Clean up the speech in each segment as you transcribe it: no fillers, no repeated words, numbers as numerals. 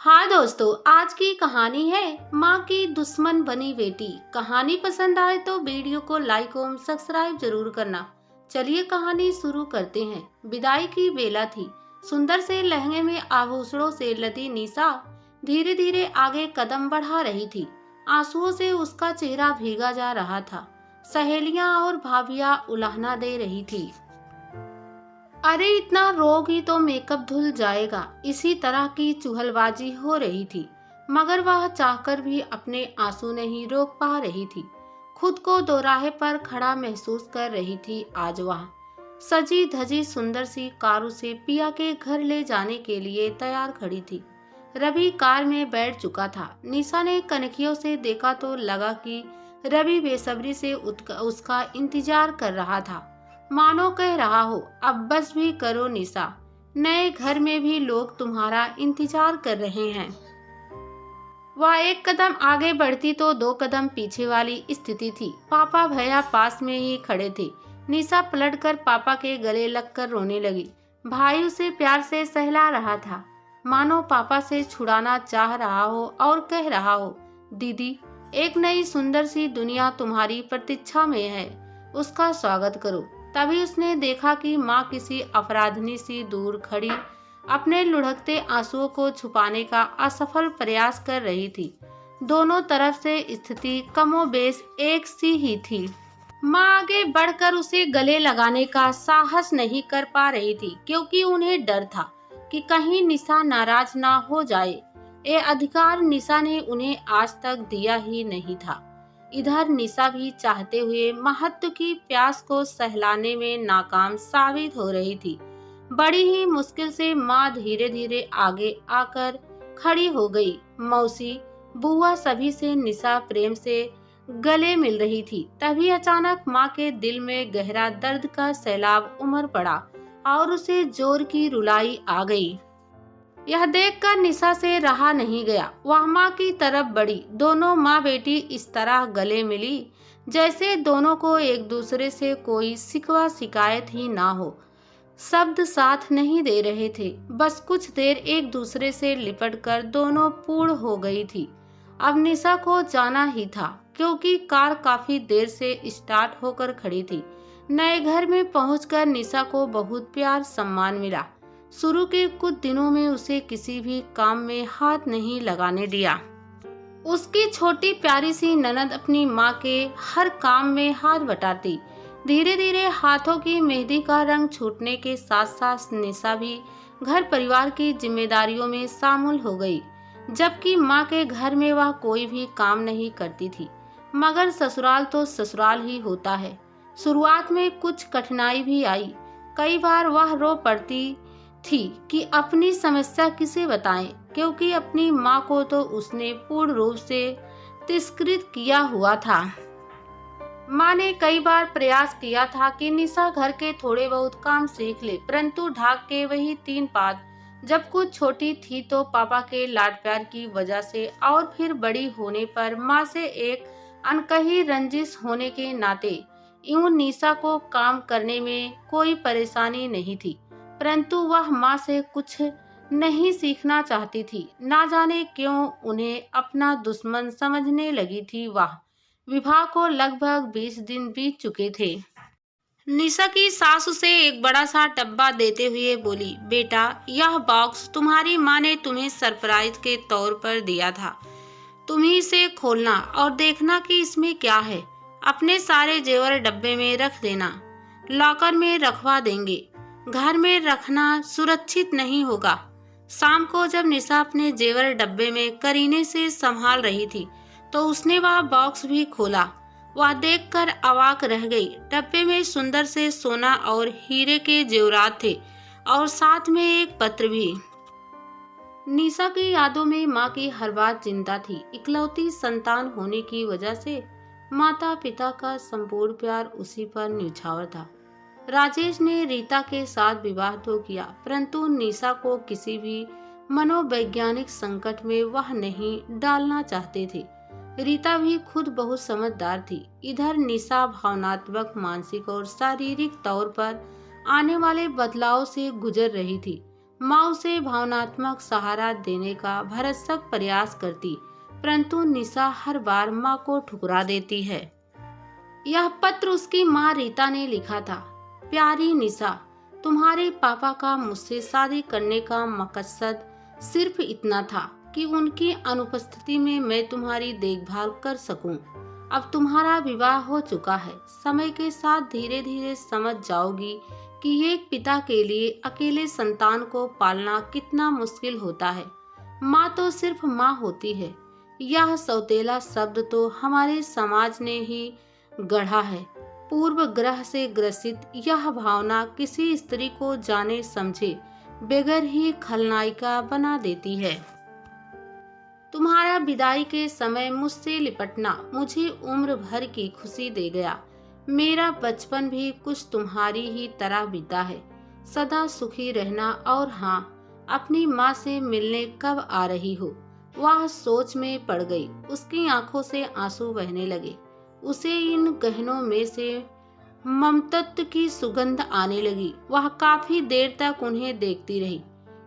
हाँ दोस्तों, आज की कहानी है माँ की दुश्मन बनी बेटी। कहानी पसंद आए तो वीडियो को लाइक और सब्सक्राइब जरूर करना। चलिए कहानी शुरू करते हैं। विदाई की बेला थी। सुंदर से लहंगे में आभूषणों से लदी निशा धीरे धीरे आगे कदम बढ़ा रही थी। आंसुओं से उसका चेहरा भीगा जा रहा था। सहेलियां और भाभियां उलाहना दे रही थी। अरे इतना रोगी तो मेकअप धुल जाएगा, इसी तरह की चुहलबाजी हो रही थी। मगर वह चाहकर भी अपने आंसू नहीं रोक पा रही थी। खुद को दोराहे पर खड़ा महसूस कर रही थी। आज वह सजी धजी सुंदर सी कार उसे पिया के घर ले जाने के लिए तैयार खड़ी थी। रवि कार में बैठ चुका था। निशा ने कनखियों से देखा तो लगा कि रवि बेसब्री से उसका इंतजार कर रहा था। मानो कह रहा हो, अब बस भी करो निशा, नए घर में भी लोग तुम्हारा इंतजार कर रहे हैं। वह एक कदम आगे बढ़ती तो दो कदम पीछे वाली स्थिति थी। पापा भैया पास में ही खड़े थे। निशा पलटकर पापा के गले लगकर रोने लगी। भाई उसे प्यार से सहला रहा था, मानो पापा से छुड़ाना चाह रहा हो और कह रहा हो, दीदी, एक नई सुंदर सी दुनिया तुम्हारी प्रतीक्षा में है, उसका स्वागत करो। तभी उसने देखा कि माँ किसी अपराधनी सी दूर खड़ी अपने लुढ़कते आंसुओं को छुपाने का असफल प्रयास कर रही थी। दोनों तरफ से स्थिति कमोबेश एक सी ही थी। माँ आगे बढ़कर उसे गले लगाने का साहस नहीं कर पा रही थी, क्योंकि उन्हें डर था कि कहीं निशा नाराज ना हो जाए। ये अधिकार निशा ने उन्हें आज तक दिया ही नहीं था। इधर निशा भी चाहते हुए महत्व की प्यास को सहलाने में नाकाम साबित हो रही थी। बड़ी ही मुश्किल से माँ धीरे धीरे आगे आकर खड़ी हो गई। मौसी, बुआ सभी से निशा प्रेम से गले मिल रही थी। तभी अचानक माँ के दिल में गहरा दर्द का सैलाब उमड़ पड़ा और उसे जोर की रुलाई आ गई। यह देखकर निशा से रहा नहीं गया। वह माँ की तरफ बढ़ी। दोनों माँ बेटी इस तरह गले मिली जैसे दोनों को एक दूसरे से कोई शिकवा शिकायत ही ना हो। शब्द साथ नहीं दे रहे थे। बस कुछ देर एक दूसरे से लिपटकर दोनों पूर्ण हो गई थी। अब निशा को जाना ही था, क्योंकि कार काफी देर से स्टार्ट होकर खड़ी थी। नए घर में पहुंचकर निशा को बहुत प्यार सम्मान मिला। शुरू के कुछ दिनों में उसे किसी भी काम में हाथ नहीं लगाने दिया। उसकी छोटी प्यारी सी ननद अपनी माँ के हर काम में हाथ बटाती। धीरे धीरे हाथों की मेहंदी का रंग छूटने के साथ साथ निशा भी घर परिवार की जिम्मेदारियों में शामिल हो गई। जबकि माँ के घर में वह कोई भी काम नहीं करती थी। मगर ससुराल तो ससुराल ही होता है। शुरुआत में कुछ कठिनाई भी आई। कई बार वह रो पड़ती थी कि अपनी समस्या किसे बताएं, क्योंकि अपनी माँ को तो उसने पूर्ण रूप से तिरस्कृत किया हुआ था। माँ ने कई बार प्रयास किया था कि निशा घर के थोड़े बहुत काम सीख ले, परंतु ढाक के वही तीन पात। जब कुछ छोटी थी तो पापा के लाड प्यार की वजह से, और फिर बड़ी होने पर माँ से एक अनकही रंजिश होने के नाते यूं निशा को काम करने में कोई परेशानी नहीं थी। परंतु वह माँ से कुछ नहीं सीखना चाहती थी। ना जाने क्यों उन्हें अपना दुश्मन समझने लगी थी। वह विवाह को लगभग 20 दिन बीत चुके थे। निशा की सास उसे एक बड़ा सा डब्बा देते हुए बोली, बेटा, यह बॉक्स तुम्हारी माँ ने तुम्हें सरप्राइज के तौर पर दिया था। तुम ही इसे खोलना और देखना कि इसमें क्या है। अपने सारे जेवर डब्बे में रख देना। लॉकर में रखवा देंगे। घर में रखना सुरक्षित नहीं होगा। शाम को जब निशा अपने जेवर डब्बे में करीने से संभाल रही थी तो उसने वह बॉक्स भी खोला। वह देखकर अवाक रह गई। डब्बे में सुंदर से सोना और हीरे के जेवरात थे और साथ में एक पत्र भी। निशा की यादों में माँ की हर बात जिंदा थी। इकलौती संतान होने की वजह से माता पिता का संपूर्ण प्यार उसी पर न्यौछावर था। राजेश ने रीता के साथ विवाह तो किया, परंतु निशा को किसी भी मनोवैज्ञानिक संकट में वह नहीं डालना चाहते थे। रीता भी खुद बहुत समझदार थी। इधर निशा भावनात्मक, मानसिक और शारीरिक तौर पर आने वाले बदलाव से गुजर रही थी। माँ उसे भावनात्मक सहारा देने का भरसक प्रयास करती, परंतु निशा हर बार माँ को ठुकरा देती है। यह पत्र उसकी माँ रीता ने लिखा था। प्यारी निशा, तुम्हारे पापा का मुझसे शादी करने का मकसद सिर्फ इतना था कि उनकी अनुपस्थिति में मैं तुम्हारी देखभाल कर सकूं। अब तुम्हारा विवाह हो चुका है। समय के साथ धीरे धीरे समझ जाओगी कि एक पिता के लिए अकेले संतान को पालना कितना मुश्किल होता है। माँ तो सिर्फ माँ होती है। यह सौतेला शब्द तो हमारे समाज ने ही गढ़ा है। पूर्व ग्रह से ग्रसित यह भावना किसी स्त्री को जाने समझे बगैर ही खलनायिका बना देती है। तुम्हारा विदाई के समय मुझसे लिपटना मुझे उम्र भर की खुशी दे गया। मेरा बचपन भी कुछ तुम्हारी ही तरह बीता है। सदा सुखी रहना। और हाँ, अपनी माँ से मिलने कब आ रही हो? वह सोच में पड़ गई। उसकी आंखों से आंसू बहने लगे। उसे इन गहनों में से ममत्व की सुगंध आने लगी। वह काफी देर तक उन्हें देखती रही।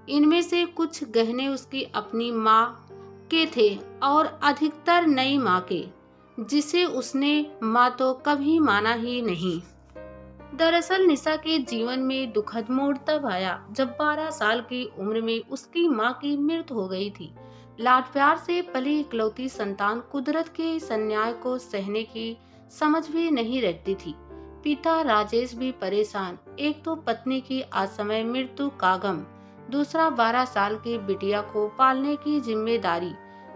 इनमें से कुछ गहने उसकी अपनी माँ के थे और अधिकतर नई माँ के, जिसे उसने माँ तो कभी माना ही नहीं। दरअसल निशा के जीवन में दुखद मोड़ तब आया जब 12 साल की उम्र में उसकी माँ की मृत्यु हो गई थी। लाड प्यार से पली इकलौती संतान कुदरत के इस अन्याय को सहने की समझ भी नहीं रखती थी। पिता राजेश भी परेशान। एक तो पत्नी की असमय मृत्यु का गम, दूसरा 12 साल की बिटिया को पालने की जिम्मेदारी।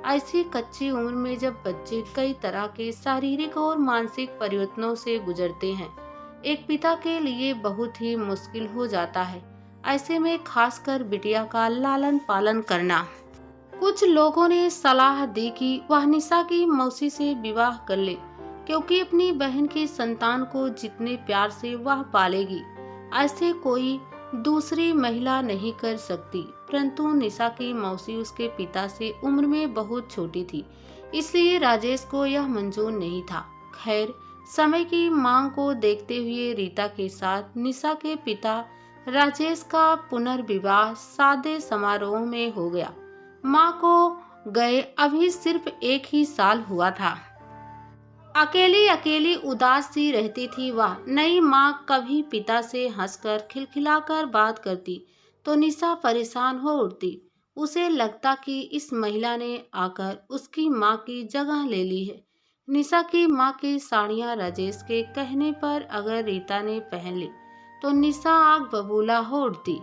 ऐसी कच्ची उम्र में जब बच्चे कई तरह के शारीरिक और मानसिक परिवर्तनों से गुजरते हैं, एक पिता के लिए बहुत ही मुश्किल हो जाता है। ऐसे में खासकर बिटिया का लालन पालन करना। कुछ लोगों ने सलाह दी कि वह निशा की मौसी से विवाह कर ले, क्योंकि अपनी बहन की संतान को जितने प्यार से वह पालेगी, ऐसे कोई दूसरी महिला नहीं कर सकती। परंतु निशा की मौसी उसके पिता से उम्र में बहुत छोटी थी, इसलिए राजेश को यह मंजूर नहीं था। खैर, समय की मांग को देखते हुए रीता के साथ निशा के पिता राजेश का पुनर्विवाह सादे समारोह में हो गया। माँ को गए अभी सिर्फ 1 ही साल हुआ था। अकेली अकेली उदास सी रहती थी वह। नई माँ कभी पिता से हंसकर खिलखिलाकर बात करती तो निशा परेशान हो उठती। उसे लगता कि इस महिला ने आकर उसकी माँ की जगह ले ली है। निशा की माँ की साड़ियाँ राजेश के कहने पर अगर रीता ने पहन ली तो निशा आग बबूला हो उठती।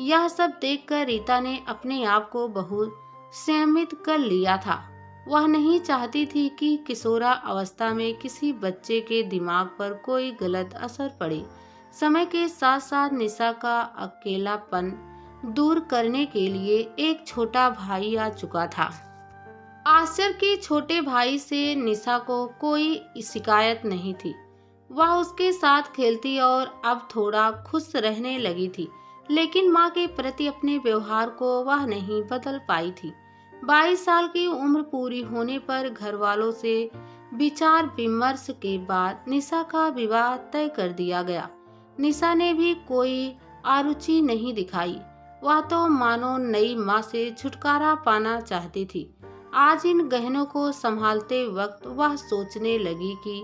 यह सब देखकर रीता ने अपने आप को बहुत संयमित कर लिया था। वह नहीं चाहती थी कि किशोरा अवस्था में किसी बच्चे के दिमाग पर कोई गलत असर पड़े। समय के साथ साथ निशा का अकेलापन दूर करने के लिए एक छोटा भाई आ चुका था। आश्चर्य कि छोटे भाई से निशा को कोई शिकायत नहीं थी। वह उसके साथ खेलती और अब थोड़ा खुश रहने लगी थी, लेकिन माँ के प्रति अपने व्यवहार को वह नहीं बदल पाई थी। 22 साल की उम्र पूरी होने पर घर वालों से विचार विमर्श के बाद निशा का विवाह तय कर दिया गया। निशा ने भी कोई आरुचि नहीं दिखाई। वह तो मानो नई माँ से छुटकारा पाना चाहती थी। आज इन गहनों को संभालते वक्त वह सोचने लगी कि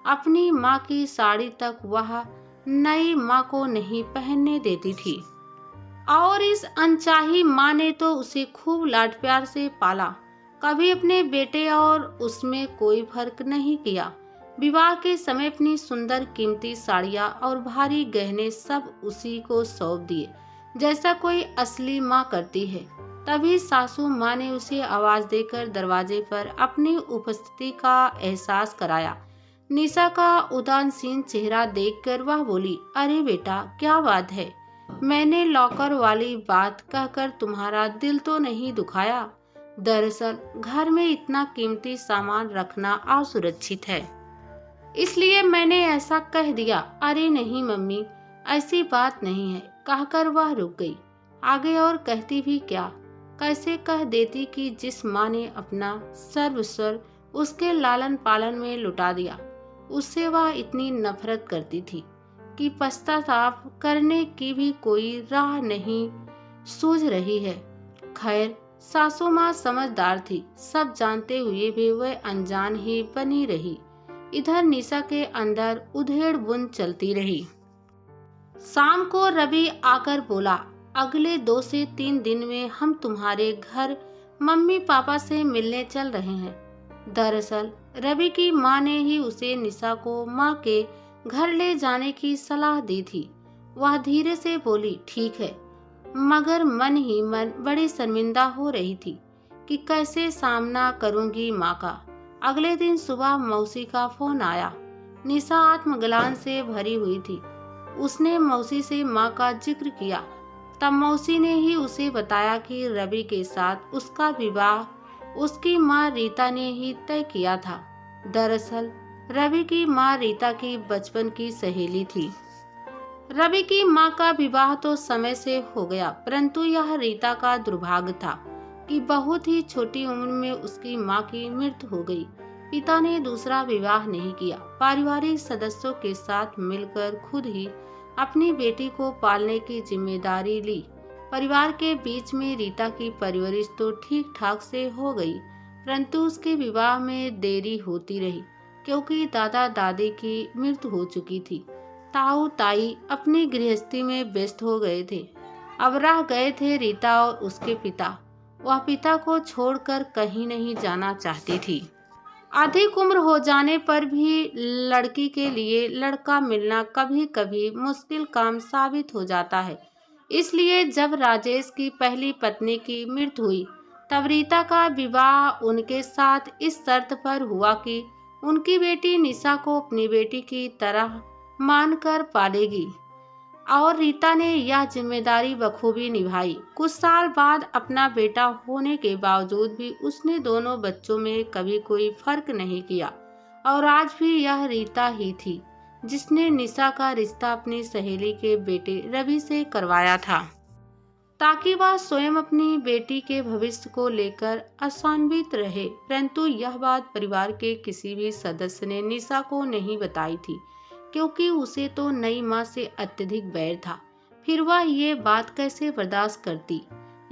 अपनी माँ की साड़ी तक वह नई माँ को नहीं पहनने देती थी, और इस अनचाही माँ ने तो उसे खूब लाड प्यार से पाला, कभी अपने बेटे और उसमें कोई फर्क नहीं किया। विवाह के समय अपनी सुंदर कीमती साड़ियाँ और भारी गहने सब उसी को सौंप दिए, जैसा कोई असली माँ करती है। तभी सासू माँ ने उसे आवाज देकर दरवाजे पर अपनी उपस्थिति का एहसास कराया। निशा का उदासीन चेहरा देखकर वह बोली, अरे बेटा, क्या बात है? मैंने लॉकर वाली बात कहकर तुम्हारा दिल तो नहीं दुखाया। दरअसल घर में इतना कीमती सामान रखना असुरक्षित है, इसलिए मैंने ऐसा कह दिया। अरे नहीं मम्मी, ऐसी बात नहीं है, कहकर वह रुक गई। आगे और कहती भी क्या, कैसे कह देती कि जिस माँ ने अपना सर्वस्व उसके लालन पालन में लुटा दिया, उससे वह इतनी नफरत करती थी कि पश्चाताप करने की भी कोई राह नहीं सूझ रही है। खैर, सासू माँ समझदार थी, सब जानते हुए भी वह अनजान ही बनी रही। इधर निशा के अंदर उधेड़ बुन चलती रही। शाम को रवि आकर बोला, अगले 2 से 3 दिन में हम तुम्हारे घर मम्मी पापा से मिलने चल रहे हैं। दरअसल रवि की माँ ने ही उसे निशा को माँ के घर ले जाने की सलाह दी थी। वह धीरे से बोली, ठीक है, मगर मन ही मन बड़ी शर्मिंदा हो रही थी कि कैसे सामना करूंगी माँ का। अगले दिन सुबह मौसी का फोन आया। निशा आत्मग्लानि से भरी हुई थी। उसने मौसी से माँ का जिक्र किया। तब मौसी ने ही उसे बताया कि रवि के साथ उसका विवाह उसकी माँ रीता ने ही तय किया था। दरअसल रवि की माँ रीता की बचपन की सहेली थी। रवि की माँ का विवाह तो समय से हो गया, परंतु यह रीता का दुर्भाग्य था कि बहुत ही छोटी उम्र में उसकी माँ की मृत्यु हो गई। पिता ने दूसरा विवाह नहीं किया। पारिवारिक सदस्यों के साथ मिलकर खुद ही अपनी बेटी को पालने की जिम्मेदारी ली। परिवार के बीच में रीता की परवरिश तो ठीक ठाक से हो गई, परंतु उसके विवाह में देरी होती रही क्योंकि दादा दादी की मृत्यु हो चुकी थी। ताऊ ताई अपनी गृहस्थी में व्यस्त हो गए थे। अब रह गए थे रीता और उसके पिता। वह पिता को छोड़कर कहीं नहीं जाना चाहती थी। अधिक उम्र हो जाने पर भी लड़की के लिए लड़का मिलना कभी कभी मुश्किल काम साबित हो जाता है। इसलिए जब राजेश की पहली पत्नी की मृत्यु हुई, तब रीता का विवाह उनके साथ इस शर्त पर हुआ कि उनकी बेटी निशा को अपनी बेटी की तरह मानकर पालेगी, और रीता ने यह जिम्मेदारी बखूबी निभाई। कुछ साल बाद अपना बेटा होने के बावजूद भी उसने दोनों बच्चों में कभी कोई फर्क नहीं किया, और आज भी यह रीता ही थी जिसने निशा का रिश्ता अपनी सहेली के बेटे रवि से करवाया था, ताकि वह स्वयं अपनी बेटी के भविष्य को लेकर आशान्वित रहे। परंतु यह बात परिवार के किसी भी सदस्य ने निशा को नहीं बताई थी, क्योंकि उसे तो नई माँ से अत्यधिक बैर था। फिर वह ये बात कैसे बर्दाश्त करती,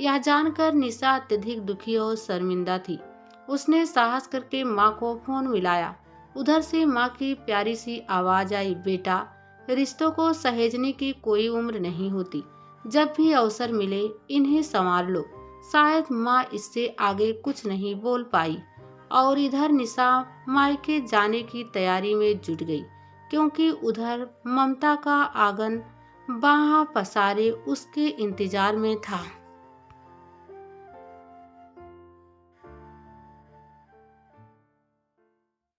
यह जानकर निशा अत्यधिक दुखी और शर्मिंदा थी। उसने साहस करके माँ को फोन मिलाया। उधर से माँ की प्यारी सी आवाज आई, बेटा, रिश्तों को सहेजने की कोई उम्र नहीं होती। जब भी अवसर मिले इन्हें संवार लो। शायद माँ इससे आगे कुछ नहीं बोल पाई, और इधर निशा मायके जाने की तैयारी में जुट गई, क्योंकि उधर ममता का आंगन बाह पसारे उसके इंतजार में था।